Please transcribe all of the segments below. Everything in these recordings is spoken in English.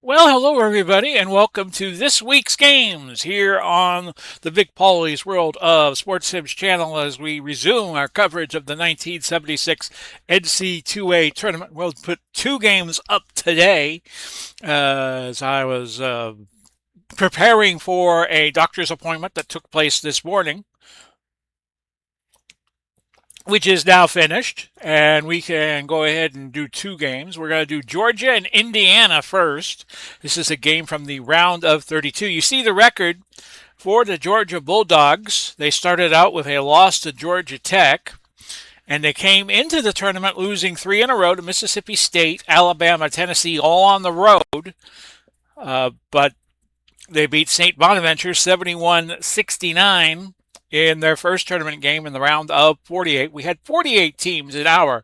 Well, hello everybody, and welcome to this week's games here on the Big Paulie's World of Sports Sims channel as we resume our coverage of the 1976 NCAA tournament. We'll put two games up today as I was preparing for a doctor's appointment that took place this morning, which is now finished, and we can go ahead and do two games. We're going to do Georgia and Indiana first. This is a game from the round of 32. You see the record for the Georgia Bulldogs. They started out with a loss to Georgia Tech, and they came into the tournament losing three in a row to Mississippi State, Alabama, Tennessee, all on the road. But they beat St. Bonaventure 71-69. In their first tournament game in the round of 48. We had 48 teams in our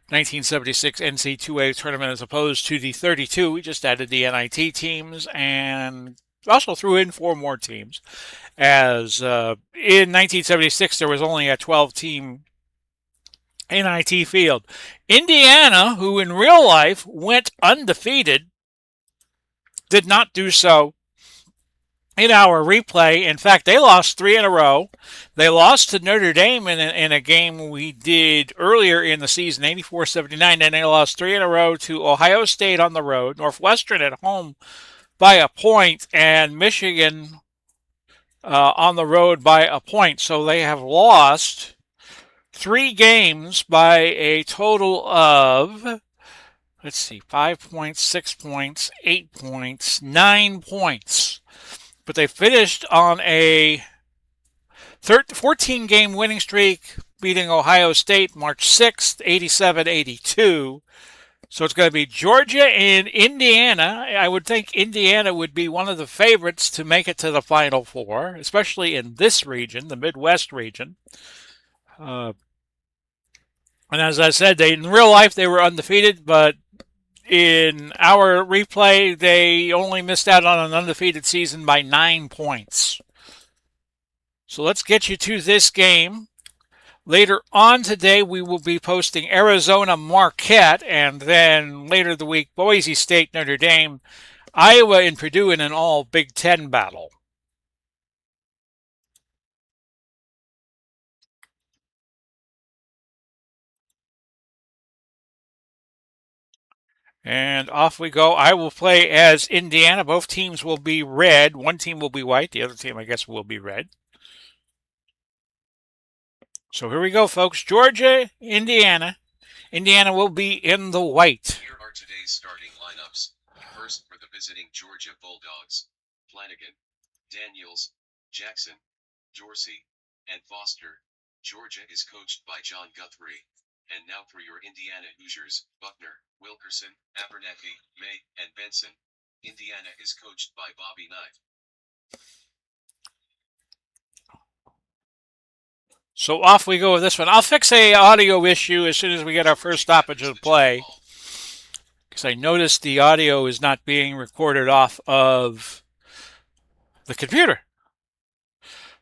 1976 NCAA tournament as opposed to the 32. We just added the NIT teams and also threw in four more teams. As in 1976, there was only a 12-team NIT field. Indiana, who in real life went undefeated, did not do so in our replay. In fact, they lost three in a row. They lost to Notre Dame in a game we did earlier in the season, 84-79. And they lost three in a row to Ohio State on the road, Northwestern at home by a point, and Michigan on the road by a point. So they have lost three games by a total of, 5 points, 6 points, 8 points, 9 points. But they finished on a 14-game winning streak, beating Ohio State March 6th, 87-82. So it's going to be Georgia and Indiana. I would think Indiana would be one of the favorites to make it to the Final Four, especially in this region, the Midwest region. And as I said, in real life they were undefeated, but in our replay, they only missed out on an undefeated season by 9 points. So let's get you to this game. Later on today, we will be posting Arizona Marquette, and then later the week, Boise State, Notre Dame, Iowa, and Purdue in an all Big Ten battle. And off we go. I will play as Indiana. Both teams will be red. One team will be white. The other team, I guess, will be red. So here we go, folks. Georgia, Indiana. Indiana will be in the white. Here are today's starting lineups. First for the visiting Georgia Bulldogs: Flanagan, Daniels, Jackson, Dorsey, and Foster. Georgia is coached by John Guthrie. And now for your Indiana Hoosiers: Buckner, Wilkerson, Abernathy, May, and Benson. Indiana is coached by Bobby Knight. So off we go with this one. I'll fix a audio issue as soon as we get our first stoppage of play, because I noticed the audio is not being recorded off of the computer.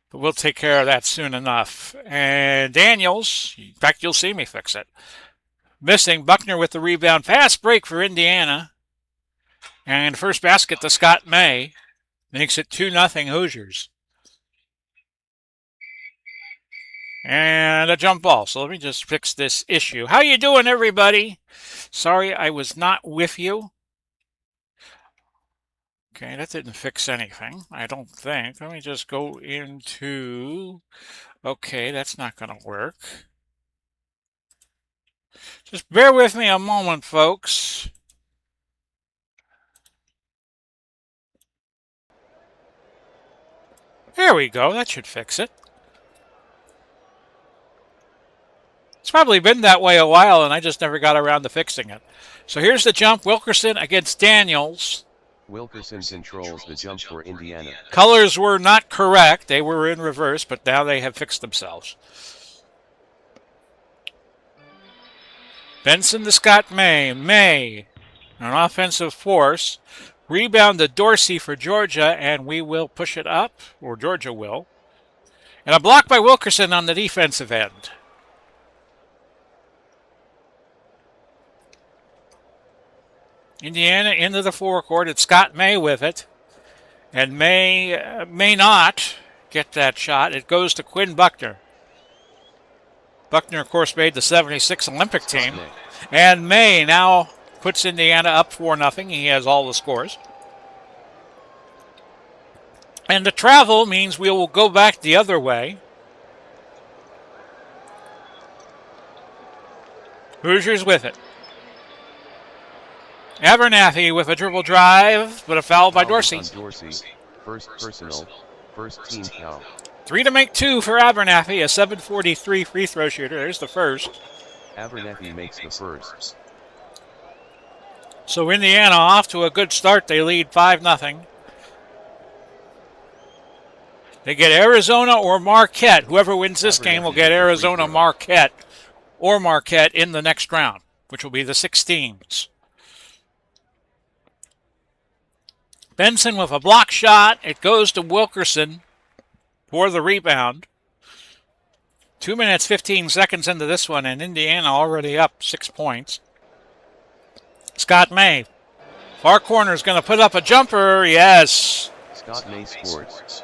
But we'll take care of that soon enough. And Daniels, in fact, you'll see me fix it. Missing. Buckner with the rebound. Fast break for Indiana. And first basket to Scott May. Makes it 2-0 Hoosiers. And a jump ball. So let me just fix this issue. How you doing, everybody? Sorry I was not with you. Okay, that didn't fix anything, I don't think. Let me just go into... Okay, that's not going to work. Just bear with me a moment, folks. There we go. That should fix it. It's probably been that way a while, and I just never got around to fixing it. So here's the jump. Wilkerson against Daniels. Wilkerson controls the jump for Indiana. Colors were not correct. They were in reverse, but now they have fixed themselves. Benson to Scott May. May, an offensive force. Rebound to Dorsey for Georgia, and we will push it up, or Georgia will. And a block by Wilkerson on the defensive end. Indiana into the forecourt. It's Scott May with it. And may not get that shot. It goes to Quinn Buckner. Buckner, of course, made the 76 Olympic team. And May now puts Indiana up 4-0. He has all the scores. And the travel means we will go back the other way. Hoosiers with it. Abernathy with a dribble drive, but a foul by Dorsey. First personal, first team foul. 3 to make 2 for Abernathy, a 743 free throw shooter. There's the first. Abernathy makes the first. So Indiana off to a good start. They lead 5-0. They get Arizona or Marquette. Whoever wins this game will get Arizona, Marquette, or Marquette in the next round, which will be the 6 teams. Benson with a block shot. It goes to Wilkerson for the rebound. 2 minutes, 15 seconds into this one, and Indiana already up 6 points. Scott May. Far corner is going to put up a jumper. Yes. Scott May scores.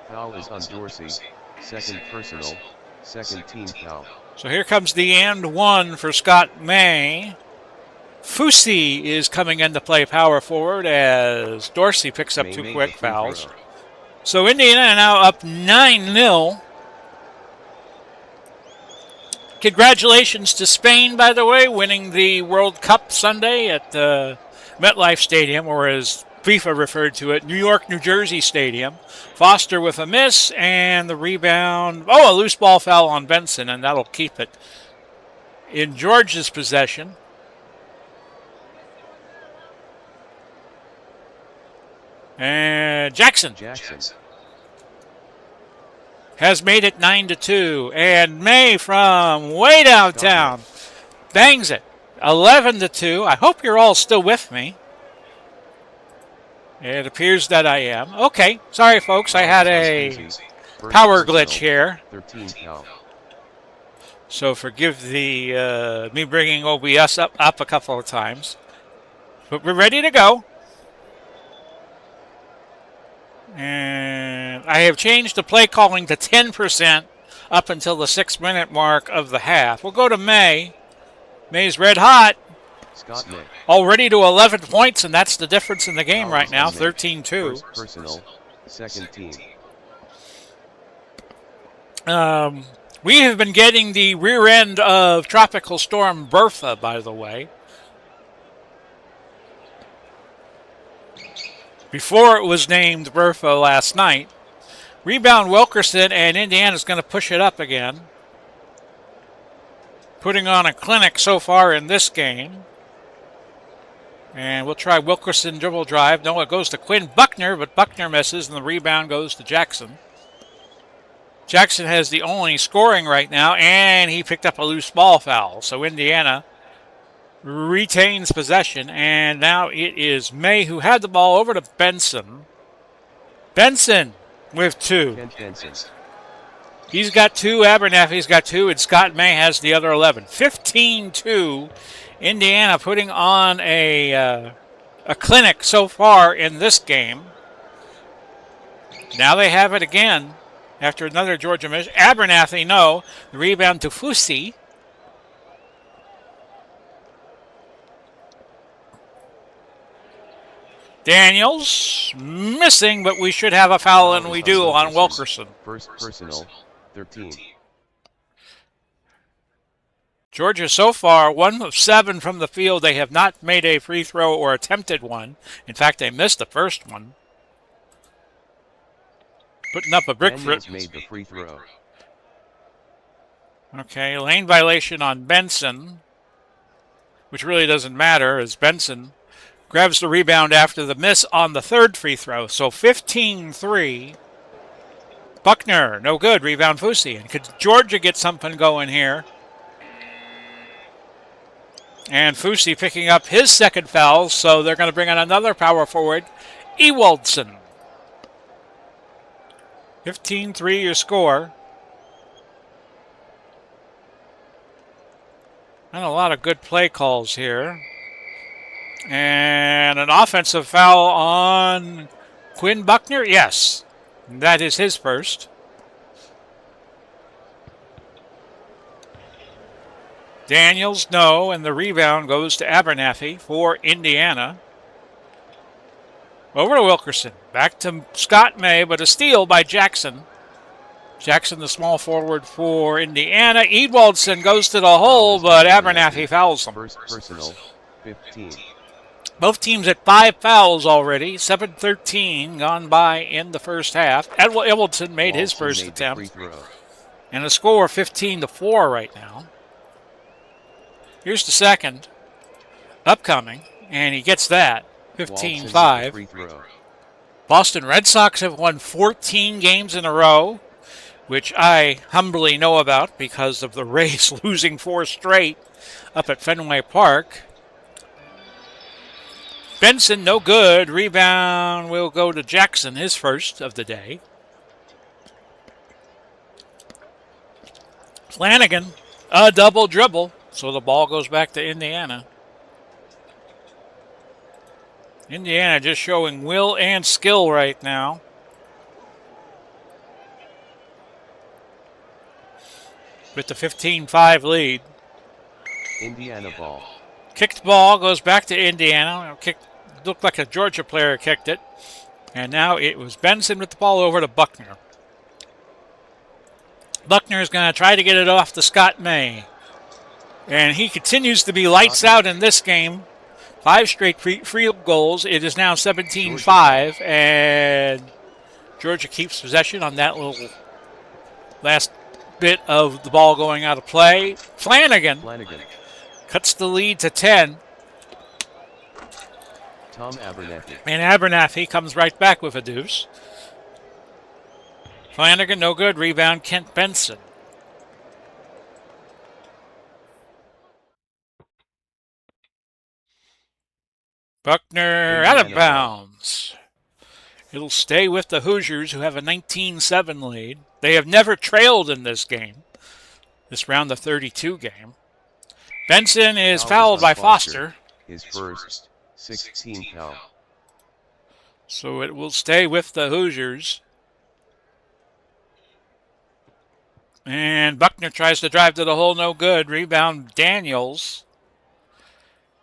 Foul is on Dorsey. Second personal. Second team foul. So here comes the and one for Scott May. Fusi is coming into play power forward as Dorsey picks up 2 quick fouls. So Indiana now up 9-0. Congratulations to Spain, by the way, winning the World Cup Sunday at MetLife Stadium, or as FIFA referred to it, New York, New Jersey Stadium. Foster with a miss, and the rebound. Oh, a loose ball foul on Benson, and that'll keep it in Georgia's possession. And Jackson has made it 9-2, and May from way downtown bangs it 11-2. I hope you're all still with me. It appears that I am. Okay, sorry folks, I had a power glitch here. So forgive the me bringing OBS up a couple of times. But we're ready to go. And I have changed the play calling to 10% up until the 6-minute mark of the half. We'll go to May. May's red hot. Scott May. Already to 11 points, and that's the difference in the game right now, 13-2. First personal, second team. We have been getting the rear end of Tropical Storm Bertha, by the way. Before it was named Bertha last night. Rebound Wilkerson, and Indiana's going to push it up again. Putting on a clinic so far in this game. And we'll try Wilkerson dribble drive. No, it goes to Quinn Buckner, but Buckner misses, and the rebound goes to Jackson. Jackson has the only scoring right now, and he picked up a loose ball foul. So Indiana retains possession, and now it is May who had the ball over to Benson. Benson with 2. He's got 2, Abernathy's got 2, and Scott May has the other 11. 15-2, Indiana putting on a clinic so far in this game. Now they have it again after another Georgia miss. Abernathy, no. The rebound to Fusi. Daniels missing, but we should have a foul, and we do on Wilkerson. First personal, 13. Georgia so far 1 of 7 from the field. They have not made a free throw or attempted one. In fact, they missed the first one. Putting up a brick for it. Made the free throw. Okay, lane violation on Benson, which really doesn't matter as Benson grabs the rebound after the miss on the third free throw. So 15-3. Buckner, no good. Rebound Fusi. And could Georgia get something going here? And Fusi picking up his second foul, so they're going to bring on another power forward, Ewaldson. 15-3 your score. And a lot of good play calls here. And an offensive foul on Quinn Buckner? Yes, that is his first. Daniels, no, and the rebound goes to Abernathy for Indiana. Over to Wilkerson. Back to Scott May, but a steal by Jackson. Jackson, the small forward for Indiana. Ewaldson goes to the hole, but Abernathy fouls him. First personal, 15. Both teams at 5 fouls already. 7:13 gone by in the first half. Ewaldson made his first attempt. And a score 15-4 right now. Here's the second. Upcoming. And he gets that. 15-5. Boston Red Sox have won 14 games in a row, which I humbly know about because of the Rays losing 4 straight up at Fenway Park. Benson, no good. Rebound will go to Jackson, his first of the day. Flanagan, a double dribble, so the ball goes back to Indiana. Indiana just showing will and skill right now. With the 15-5 lead. Indiana ball. Kicked ball goes back to Indiana. Looked like a Georgia player kicked it. And now it was Benson with the ball over to Buckner. Buckner is going to try to get it off to Scott May. And he continues to be lights out in this game. 5 straight field goals. It is now 17-5. And Georgia keeps possession on that little last bit of the ball going out of play. Flanagan cuts the lead to 10. Tom Abernathy. And Abernathy comes right back with a deuce. Flanagan, no good. Rebound, Kent Benson. Buckner out of bounds. It'll stay with the Hoosiers, who have a 19-7 lead. They have never trailed in this game, this round of 32 game. Benson is fouled by Foster. His first, 16 foul. So it will stay with the Hoosiers. And Buckner tries to drive to the hole, no good. Rebound, Daniels.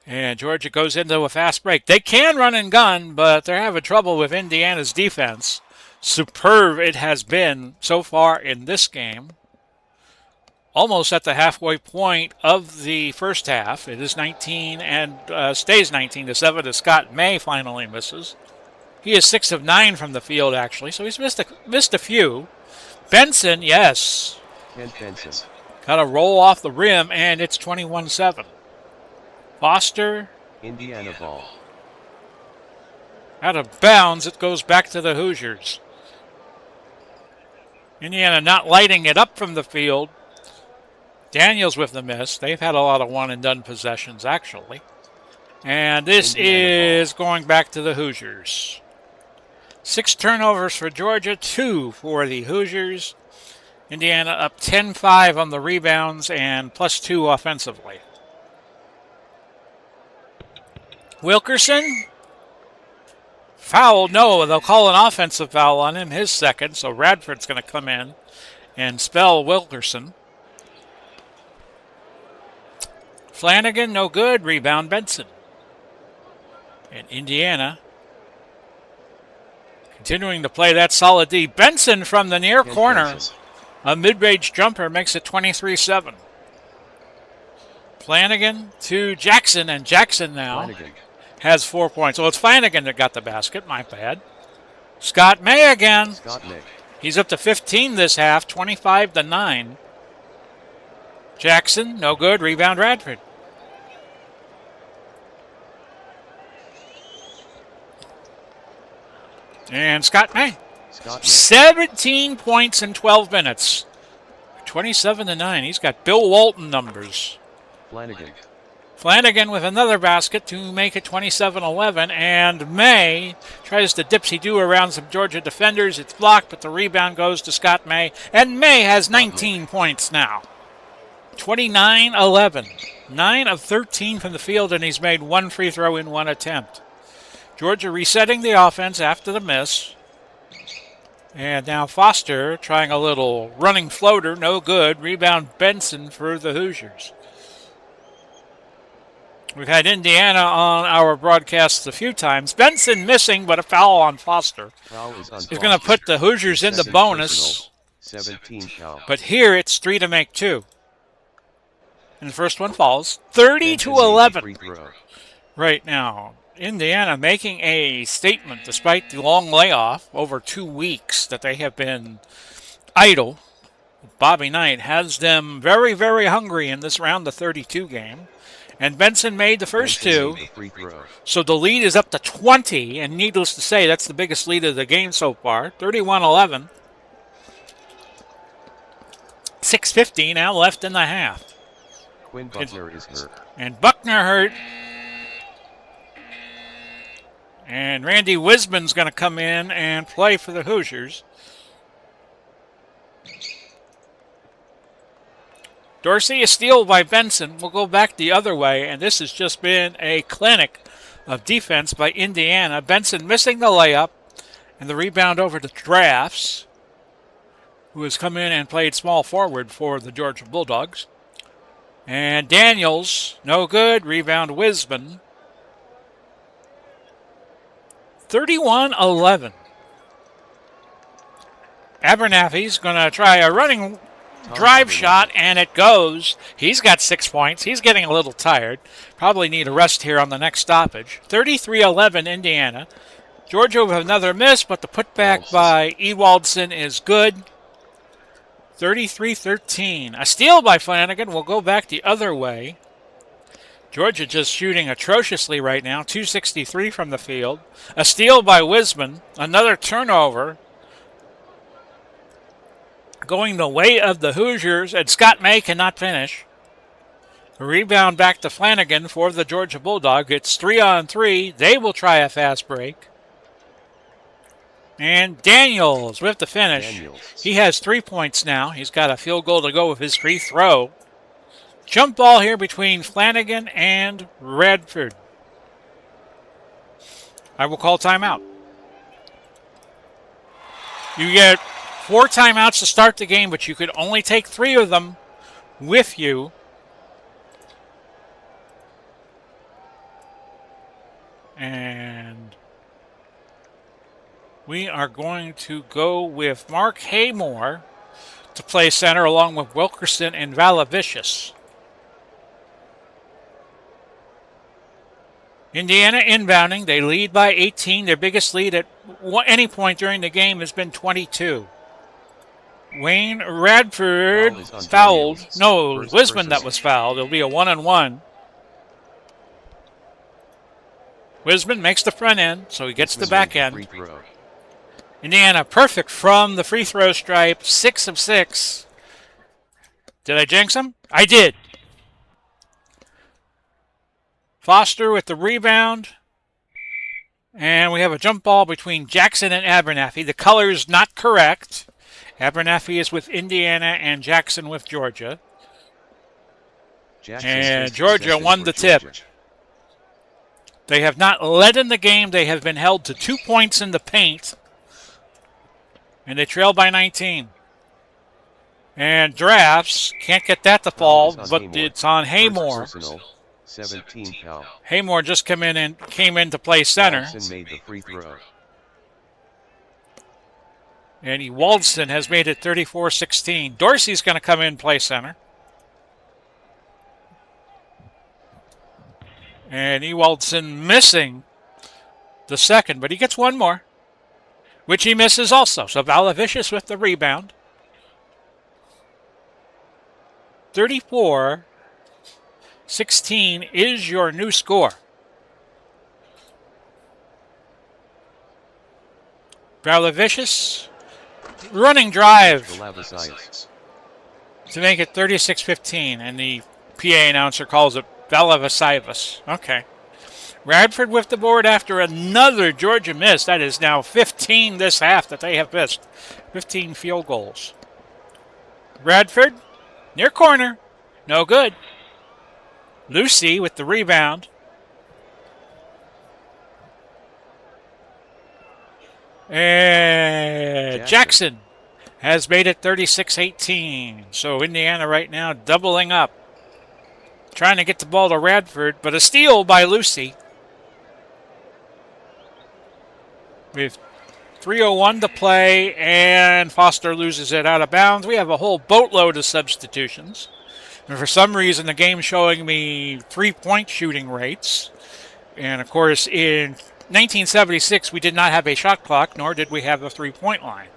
And Georgia goes into a fast break. They can run and gun, but they're having trouble with Indiana's defense. Superb it has been so far in this game. Almost at the halfway point of the first half. It is 19 and stays 19-7 as Scott May finally misses. He is 6 of 9 from the field, actually, so he's missed a few. Benson, yes. Kent Benson. Got a roll off the rim, and it's 21-7. Foster. Indiana ball. Out of bounds, it goes back to the Hoosiers. Indiana not lighting it up from the field. Daniels with the miss. They've had a lot of one-and-done possessions, actually. And this is going back to the Hoosiers. 6 turnovers for Georgia, 2 for the Hoosiers. Indiana up 10-5 on the rebounds and +2 offensively. Wilkerson. Foul, no, they'll call an offensive foul on him, his second, so Radford's going to come in and spell Wilkerson. Flanagan, no good, rebound Benson. And Indiana continuing to play that solid D. Benson from the near corner, a mid-range jumper makes it 23-7. Flanagan to Jackson, and Jackson now has 4 points. Oh, it's Flanagan that got the basket. My bad. Scott May again. He's up to 15 this half, 25-9. Jackson, no good. Rebound Radford. And Scott May. 17 points in 12 minutes. 27-9. He's got Bill Walton numbers. Flanagan. Flanagan with another basket to make it 27-11, and May tries to dipsy-do around some Georgia defenders. It's blocked, but the rebound goes to Scott May, and May has 19 points now. 29-11. 9 of 13 from the field, and he's made one free throw in one attempt. Georgia resetting the offense after the miss. And now Foster trying a little running floater, no good. Rebound Benson for the Hoosiers. We've had Indiana on our broadcasts a few times. Benson missing, but a foul on Foster. Is going to put the Hoosiers in the bonus. 17 foul. But here it's 3 to make 2. And the first one falls. 30-11 right now. Indiana making a statement despite the long layoff over 2 weeks that they have been idle. Bobby Knight has them very, very hungry in this round of 32 game. And Benson made the first two. So the lead is up to 20. And needless to say, that's the biggest lead of the game so far. 31-11. 6:50 now left in the half. Quinn Buckner is hurt. And Buckner hurt. And Randy Wisman's going to come in and play for the Hoosiers. Dorsey, a steal by Benson. We'll go back the other way, and this has just been a clinic of defense by Indiana. Benson missing the layup, and the rebound over to Drafts, who has come in and played small forward for the Georgia Bulldogs. And Daniels, no good. Rebound Wisman. 31-11. Abernathy's going to try a running drive shot, and it goes. He's got 6 points. He's getting a little tired. Probably need a rest here on the next stoppage. 33-11 Indiana. Georgia with another miss, but the putback by Ewaldson is good. 33-13. A steal by Flanagan. We'll go back the other way. Georgia just shooting atrociously right now. 263 from the field. A steal by Wisman. Another turnover. Going the way of the Hoosiers, and Scott May cannot finish. A rebound back to Flanagan for the Georgia Bulldog. It's 3-on-3. They will try a fast break. And Daniels with the finish. He has 3 points now. He's got a field goal to go with his free throw. Jump ball here between Flanagan and Radford. I will call timeout. You get 4 timeouts to start the game, but you could only take 3 of them with you. And we are going to go with Mark Haymore to play center along with Wilkerson and Valavicius. Indiana inbounding. They lead by 18. Their biggest lead at any point during the game has been 22. Wayne Radford fouled. No, it was Wisman that was fouled. It'll be a 1-on-1. Wisman makes the front end, so he gets the back end. Indiana perfect from the free throw stripe. 6 of 6. Did I jinx him? I did. Foster with the rebound. And we have a jump ball between Jackson and Abernathy. The color's not correct. Abernathy is with Indiana and Jackson with Georgia. And Georgia won the tip. They have not led in the game. They have been held to 2 points in the paint. And they trail by 19. And Drafts can't get that to fall, but it's on Haymore. 17 foul. Haymore just came in to play center. Made the free throw. And Ewaldson has made it 34-16. Dorsey's going to come in and play center. And Ewaldson missing the second, but he gets one more, which he misses also. So Valavicius with the rebound. 34-16 is your new score. Valavicius, running drive to make it 36-15, and the PA announcer calls it Belavasivas. Okay. Radford with the board after another Georgia miss. That is now 15 this half that they have missed. 15 field goals. Radford, near corner. No good. Lucy with the rebound. And Jackson has made it 36-18. So Indiana right now doubling up. Trying to get the ball to Radford, but a steal by Lucy. With 3:01 to play, and Foster loses it out of bounds. We have a whole boatload of substitutions. And for some reason, the game's showing me 3-point shooting rates. And of course, in 1976, we did not have a shot clock, nor did we have a 3-point line.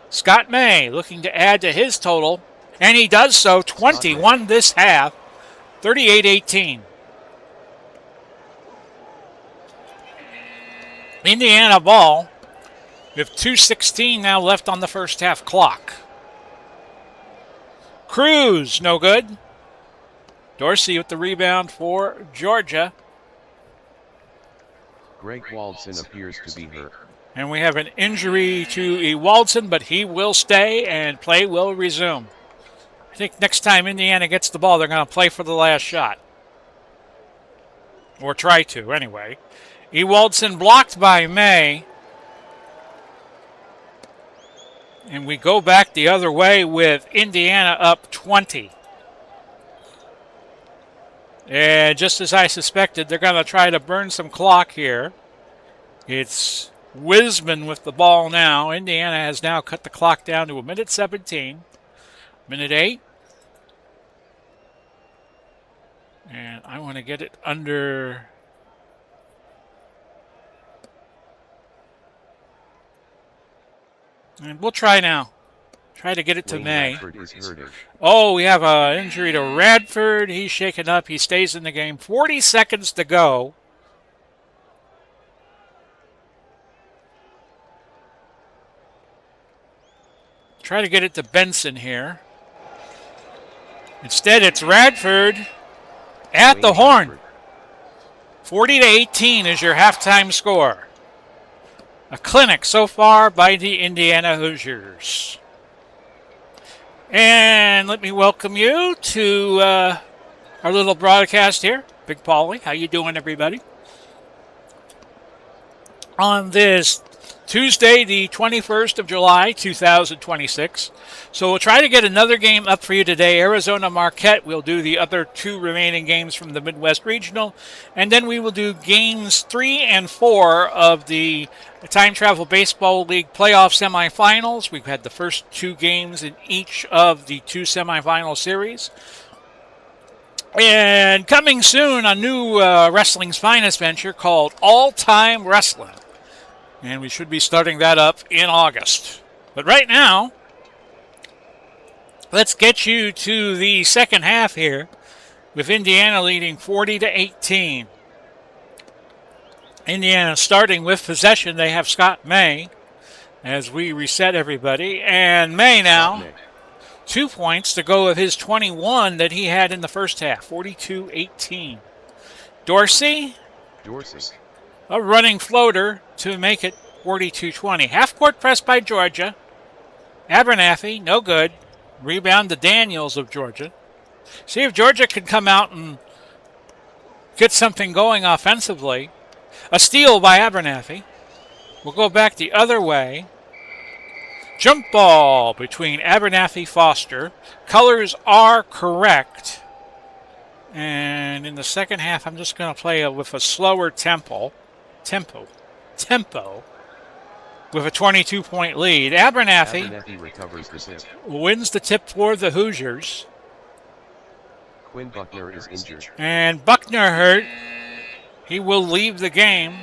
Scott May looking to add to his total, and he does so. 21 this half, 38-18. Indiana ball with 2:16 now left on the first half clock. Cruz, no good. Dorsey with the rebound for Georgia. Greg Waldson appears to be hurt. And we have an injury to Ewaldson, but he will stay and play will resume. I think next time Indiana gets the ball, they're going to play for the last shot. Or try to, anyway. Ewaldson blocked by May. And we go back the other way with Indiana up 20. And just as I suspected, they're going to try to burn some clock here. It's Wisman with the ball now. Indiana has now cut the clock down to a minute 17. Minute 8. And I want to get it under... And we'll try now. Try to get it to May. Oh, we have an injury to Radford. He's shaken up. He stays in the game. 40 seconds to go. Try to get it to Benson here. Instead, it's Radford at the horn. 40-18 is your halftime score. A clinic so far by the Indiana Hoosiers. And let me welcome you to our little broadcast here. Big Paulie, how you doing, everybody? On this Tuesday, the 21st of July, 2026. So we'll try to get another game up for you today. Arizona Marquette. We'll do the other two remaining games from the Midwest Regional. And then we will do games 3 and 4 of the Time Travel Baseball League playoff semifinals. We've had the first two games in each of the two semifinal series. And coming soon, a new wrestling's finest venture called All Time Wrestling. And we should be starting that up in August. But right now, let's get you to the second half here with Indiana leading 40-18. Indiana starting with possession. They have Scott May as we reset everybody. And May now, 2 points to go with his 21 that he had in the first half, 42-18. Dorsey. A running floater to make it 42-20. Half-court press by Georgia. Abernathy, no good. Rebound to Daniels of Georgia. See if Georgia can come out and get something going offensively. A steal by Abernathy. We'll go back the other way. Jump ball between Abernathy Foster. Colors are correct. And in the second half, I'm just going to play with a slower tempo with a 22-point lead. Abernathy recovers the tip. Wins the tip for the Hoosiers. Quinn Buckner is injured. And Buckner hurt. He will leave the game.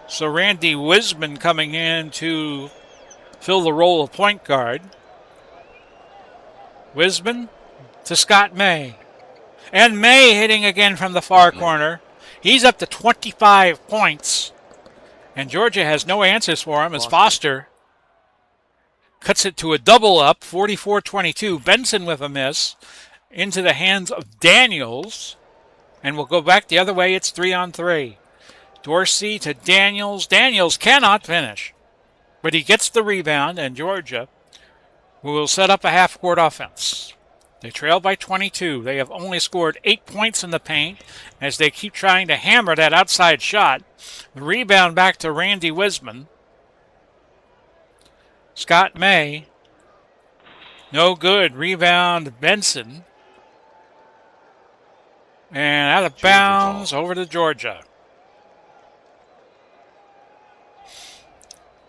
So Randy Wisman coming in to fill the role of point guard. Wisman to Scott May. And May hitting again from the far corner. He's up to 25 points. And Georgia has no answers for him as Foster cuts it to a double up, 44-22. Benson with a miss into the hands of Daniels. And we'll go back the other way. It's 3-on-3. Dorsey to Daniels. Daniels cannot finish, but he gets the rebound, and Georgia will set up a half-court offense. They trail by 22. They have only scored 8 points in the paint as they keep trying to hammer that outside shot. The rebound back to Randy Wiseman. Scott May. No good. Rebound Benson. And out of bounds over to Georgia.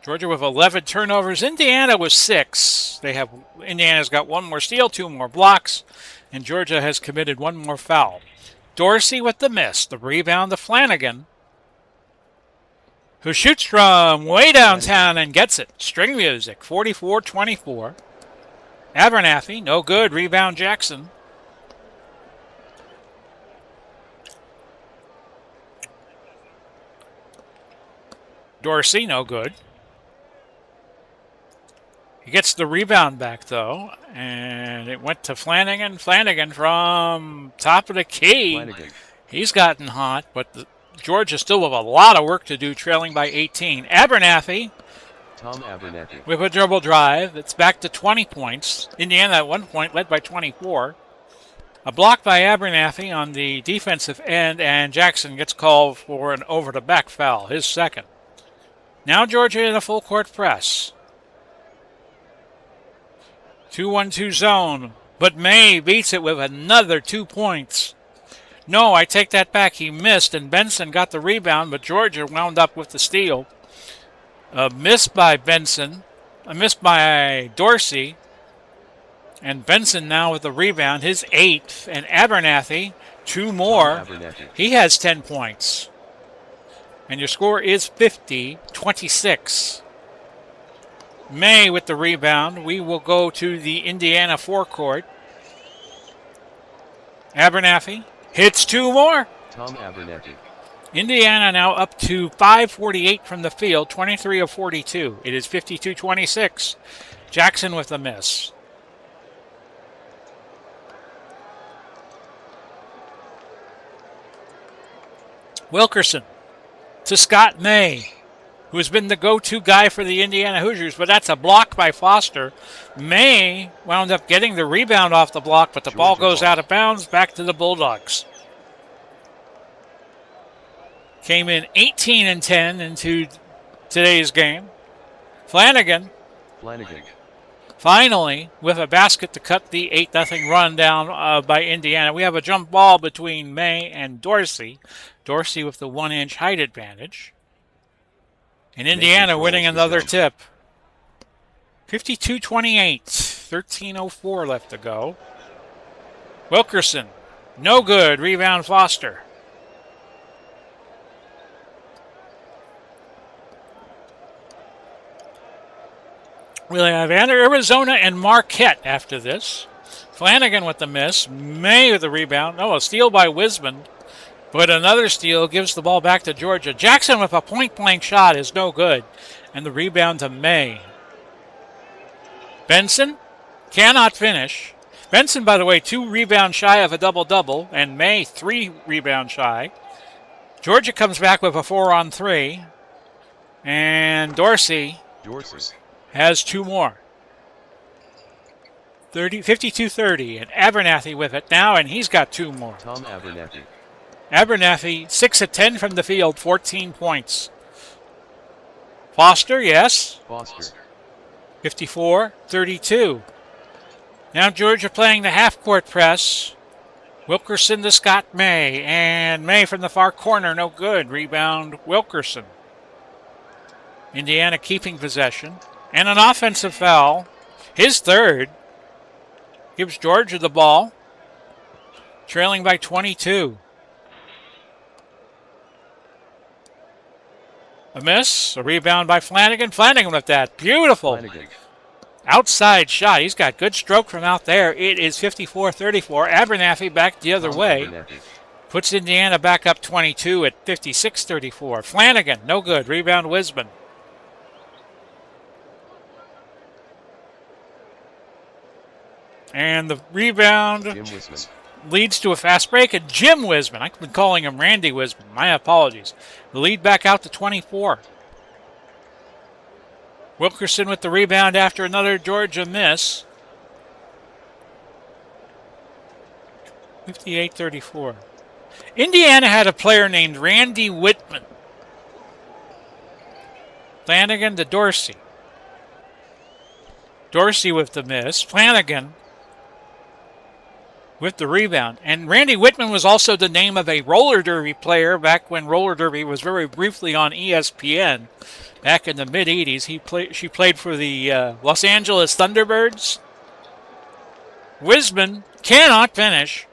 Georgia with 11 turnovers. Indiana with 6. Indiana's got 1 more steal, 2 more blocks, and Georgia has committed 1 more foul. Dorsey with the miss. The rebound to Flanagan, who shoots from way downtown and gets it. String music, 44-24. Abernathy, no good. Rebound Jackson. Dorsey, no good. He gets the rebound back, though, and it went to Flanagan. Flanagan from top of the key. Flanagan. He's gotten hot, but Georgia still with a lot of work to do, trailing by 18. Abernathy. Tom Abernathy. With a dribble drive. It's back to 20 points. Indiana at one point led by 24. A block by Abernathy on the defensive end, and Jackson gets called for an over-the-back foul, his second. Now Georgia in a full-court press. 2-1-2 zone, but May beats it with another 2 points. No, I take that back. He missed, and Benson got the rebound, but Georgia wound up with the steal. A miss by Benson, a miss by Dorsey, and Benson now with the rebound, his 8th, and Abernathy, 2 more. He has 10 points. And your score is 50-26. May with the rebound. We will go to the Indiana forecourt. Abernathy hits 2 more. Tom Abernathy. Indiana now up to 5:48 from the field, 23 of 42. It is 52-26. Jackson with the miss. Wilkerson to Scott May, who has been the go-to guy for the Indiana Hoosiers, but that's a block by Foster. May wound up getting the rebound off the block, but the ball goes out of bounds, back to the Bulldogs. Came in 18-10 into today's game. Flanagan. Finally, with a basket to cut the 8-0 run down by Indiana. We have a jump ball between May and Dorsey. Dorsey with the 1-inch height advantage. And Indiana winning another tip. 52-28. 13:04 left to go. Wilkerson. No good. Rebound Foster. We'll have Arizona and Marquette after this. Flanagan with the miss. May with the rebound. Oh, a steal by Wiseman. But another steal gives the ball back to Georgia. Jackson with a point-blank shot is no good. And the rebound to May. Benson cannot finish. Benson, by the way, 2 rebounds shy of a double-double. And May 3 rebounds shy. Georgia comes back with a 4-on-3. And Dorsey has 2 more. 52-30. And Abernathy with it now, and he's got 2 more. Tom Abernathy. Abernathy, 6 of 10 from the field, 14 points. Foster, yes. 54-32. Now Georgia playing the half-court press. Wilkerson to Scott May, and May from the far corner, no good. Rebound Wilkerson. Indiana keeping possession. And an offensive foul, his third, gives Georgia the ball, trailing by 22. A miss, a rebound by Flanagan. Flanagan with that beautiful outside shot. He's got good stroke from out there. It is 54-34. Abernathy back the other way. Puts Indiana back up 22 at 56-34. Flanagan, no good. Rebound Wiseman. And the rebound leads to a fast break, and Jim Wisman, I've been calling him Randy Wisman, my apologies, the lead back out to 24. Wilkerson with the rebound after another Georgia miss. 58-34. Indiana had a player named Randy Whitman. Flanagan to Dorsey. Dorsey with the miss. Flanagan with the rebound. And Randy Whitman was also the name of a roller derby player back when roller derby was very briefly on ESPN. Back in the mid-'80s, she played for the Los Angeles Thunderbirds. Wisman cannot finish.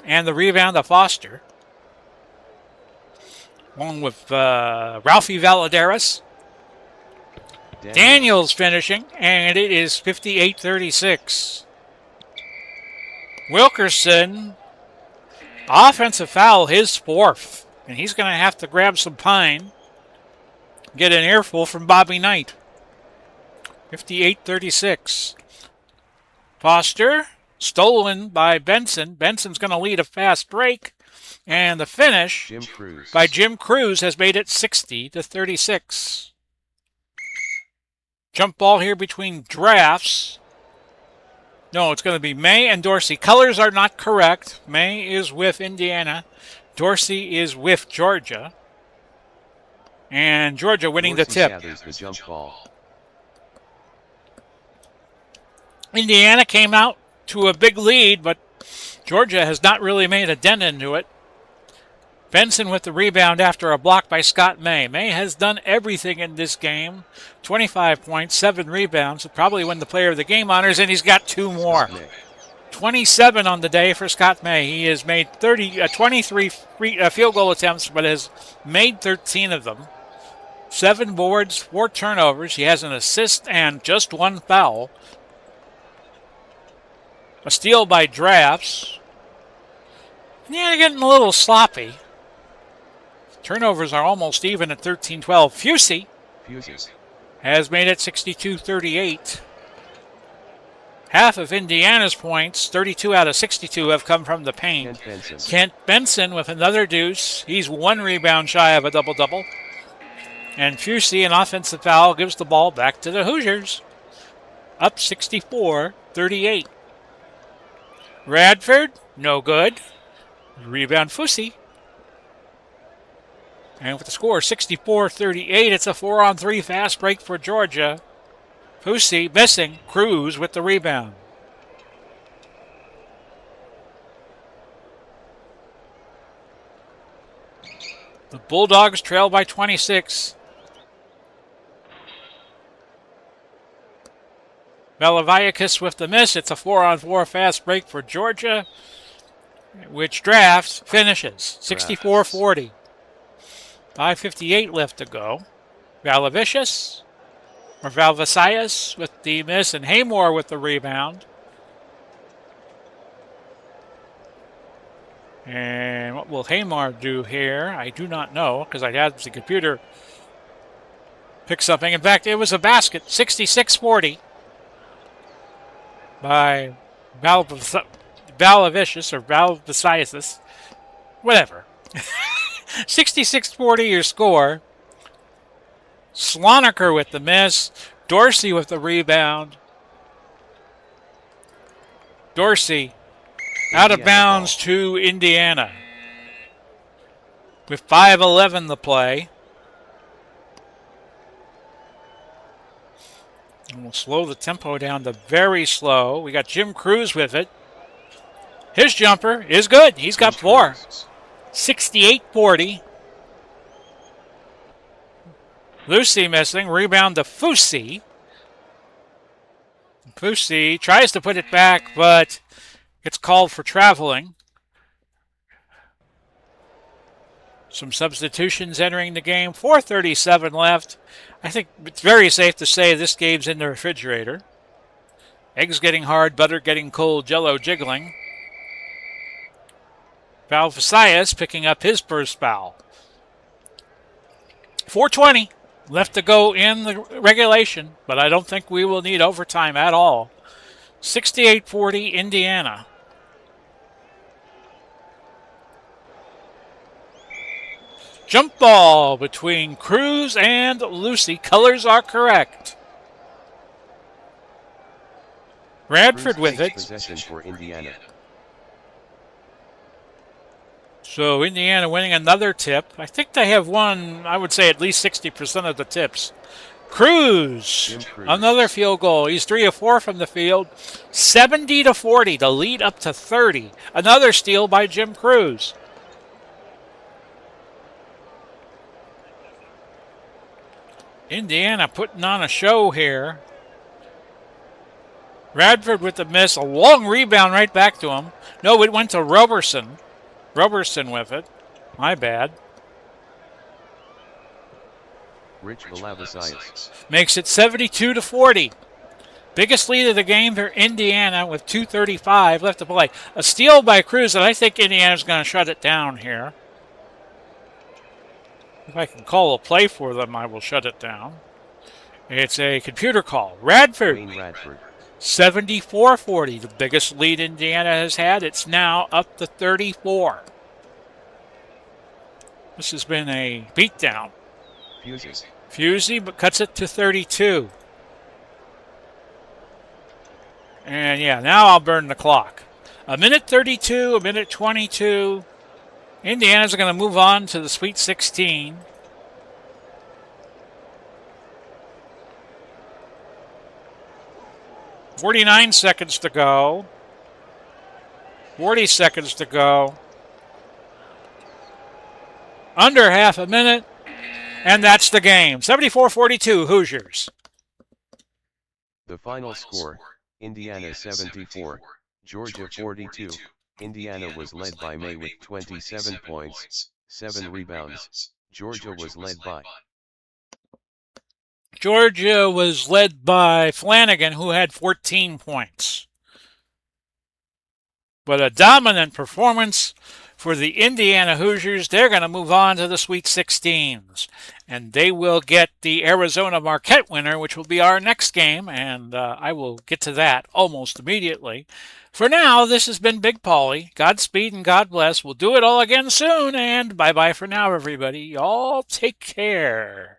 And the rebound to Foster. Along with Ralphie Valadares. Daniels finishing, and it is 58-36. Wilkerson, offensive foul, his fourth. And he's going to have to grab some pine. Get an earful from Bobby Knight. 58-36. Foster, stolen by Benson. Benson's going to lead a fast break. And the finish by Jim Cruz has made it 60-36. Jump ball here between drafts. No, it's going to be May and Dorsey. Colors are not correct. May is with Indiana. Dorsey is with Georgia. And Georgia winning the tip. The jump ball. Indiana came out to a big lead, but Georgia has not really made a dent into it. Benson with the rebound after a block by Scott May. May has done everything in this game. 25 points, 7 rebounds. He'll probably win the player of the game honors, and he's got 2 more. 27 on the day for Scott May. He has made 23 field goal attempts, but has made 13 of them. 7 boards, 4 turnovers. He has an assist and just 1 foul. A steal by drafts. Yeah, they're getting a little sloppy. Turnovers are almost even at 13-12. Fusey has made it 62-38. Half of Indiana's points, 32 out of 62, have come from the paint. Kent Benson with another deuce. He's 1 rebound shy of a double-double. And Fusey, an offensive foul, gives the ball back to the Hoosiers. Up 64-38. Radford, no good. Rebound Fusey. And with the score 64-38, it's a 4-on-3 fast break for Georgia. Fusey missing. Cruz with the rebound. The Bulldogs trail by 26. Velaviakis with the miss. It's a 4-on-4 fast break for Georgia, which drafts finishes 64-40. 5:58 left to go. Valvicius with the miss, and Haymore with the rebound. And what will Haymore do here? I do not know, because I had the computer pick something. In fact, it was a basket, 66-40 by Valvicius or Valvicius. Whatever. 66-40 your score. Sloniker with the miss. Dorsey with the rebound. Dorsey out of bounds to Indiana. With 5:11 to play. And we'll slow the tempo down to very slow. We got Jim Cruz with it. His jumper is good. He's got 4. 68-40. Lucy missing. Rebound to Fusey. Fusey tries to put it back, but gets called for traveling. Some substitutions entering the game. 4:37 left. I think it's very safe to say this game's in the refrigerator. Eggs getting hard, butter getting cold, Jell-O jiggling. Valvicius picking up his first foul. 4:20 left to go in the regulation, but I don't think we will need overtime at all. 68-40 Indiana. Jump ball between Cruz and Lucy. Colors are correct. Radford Cruz with takes it. possession for Indiana. So Indiana winning another tip. I think they have won, I would say, at least 60% of the tips. Cruz, Jim Cruz. Another field goal. He's 3 of 4 from the field. 70-40, the lead up to 30. Another steal by Jim Cruz. Indiana putting on a show here. Radford with the miss. A long rebound right back to him. No, it went to Roberson. Roberson with it. My bad. Rich Malavasias. Makes it 72-40. Biggest lead of the game for Indiana with 2:35 left to play. A steal by Cruz, and I think Indiana's going to shut it down here. If I can call a play for them, I will shut it down. It's a computer call. Radford. Wayne Radford. 74-40, the biggest lead Indiana has had. It's now up to 34. This has been a beatdown. Fusey, but cuts it to 32. And yeah, now I'll burn the clock. A minute 32, a minute 22. Indiana's going to move on to the Sweet 16. "49 seconds to go. 40 seconds to go. Under half a minute. And that's the game. 74-42, Hoosiers. The final score, Indiana 74, Georgia 42. Indiana was led by May with 27 points, 7 rebounds. Georgia was led by Flanagan, who had 14 points. But a dominant performance for the Indiana Hoosiers. They're going to move on to the Sweet 16s. And they will get the Arizona Marquette winner, which will be our next game. And I will get to that almost immediately. For now, this has been Big Paulie. Godspeed and God bless. We'll do it all again soon. And bye-bye for now, everybody. Y'all take care.